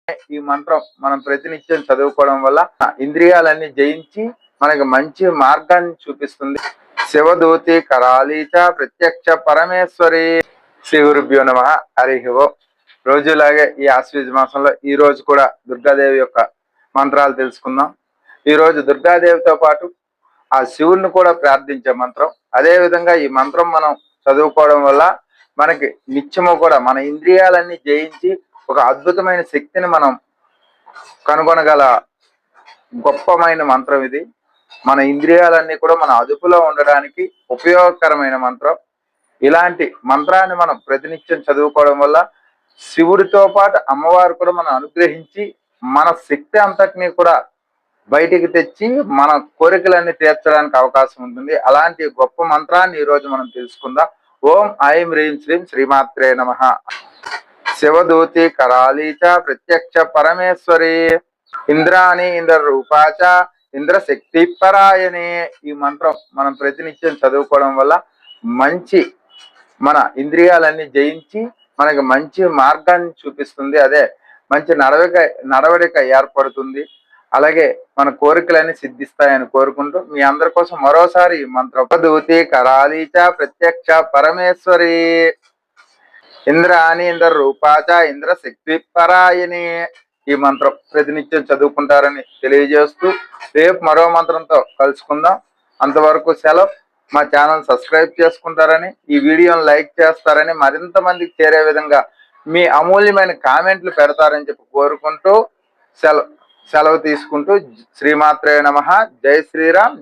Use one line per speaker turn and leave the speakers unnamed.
ఈ మంత్రం మనం ప్రతినిత్యం చదువుకోవడం వల్ల ఇంద్రియాలన్నీ జయించి మనకి మంచి మార్గాన్ని చూపిస్తుంది. శివదూతి కరాళీచ ప్రత్యక్ష పరమేశ్వరి. శ్రీ గురుభ్యో నమః. హరి ఓం. రోజులాగే ఈ ఆశ్వీజ మాసంలో ఈ రోజు కూడా దుర్గాదేవి యొక్క మంత్రాలు తెలుసుకుందాం. ఈ రోజు దుర్గాదేవితో పాటు ఆ శివుణ్ణి కూడా ప్రార్థించే మంత్రం. అదే విధంగా ఈ మంత్రం మనం చదువుకోవడం వల్ల మనకి నిత్యము కూడా మన ఇంద్రియాలన్నీ జయించి ఒక అద్భుతమైన శక్తిని మనం కనుగొనగల గొప్పమైన మంత్రం ఇది. మన ఇంద్రియాలన్నీ కూడా మన అదుపులో ఉండడానికి ఉపయోగకరమైన మంత్రం. ఇలాంటి మంత్రాన్ని మనం ప్రతినిత్యం చదువుకోవడం వల్ల శివుడితో పాటు అమ్మవారు కూడా మనం అనుగ్రహించి మన శక్తి అంతటినీ కూడా బయటికి తెచ్చి మన కోరికలన్నీ తీర్చడానికి అవకాశం ఉంటుంది. అలాంటి గొప్ప మంత్రాన్ని ఈరోజు మనం తెలుసుకుందాం. ఓం ఐం హ్రీం శ్రీం శ్రీమాత్రే నమః. శివదూతి కరాళీచ ప్రత్యక్ష పరమేశ్వరి ఇంద్రాణి ఇంద్ర రూపాచ ఇంద్రశక్తి పరాయణే. ఈ మంత్రం మనం ప్రతినిత్యం చదువుకోవడం వల్ల మంచి మన ఇంద్రియాలన్నీ జయించి మనకి మంచి మార్గాన్ని చూపిస్తుంది. అదే మంచి నడవడిక ఏర్పడుతుంది. అలాగే మన కోరికలన్నీ సిద్ధిస్తాయని కోరుకుంటూ మీ అందరి కోసం మరోసారి ఈ మంత్రం. దూతి కరాళీచ ప్రత్యక్ష పరమేశ్వరి ఇంద్రాణి ఇంద్ర రూపాచ ఇంద్ర శక్తి పరాయణి. ఈ మంత్రం ప్రతినిత్యం చదువుకుంటారని తెలియజేస్తూ రేపు మరో మంత్రంతో కలుసుకుందాం. అంతవరకు సెలవు. మా ఛానల్ సబ్స్క్రైబ్ చేసుకుంటారని, ఈ వీడియోని లైక్ చేస్తారని, మరింత మందికి చేరే విధంగా మీ అమూల్యమైన కామెంట్లు పెడతారని చెప్పి కోరుకుంటూ సెలవు తీసుకుంటూ శ్రీమాత్రే నమః. జై శ్రీరామ్.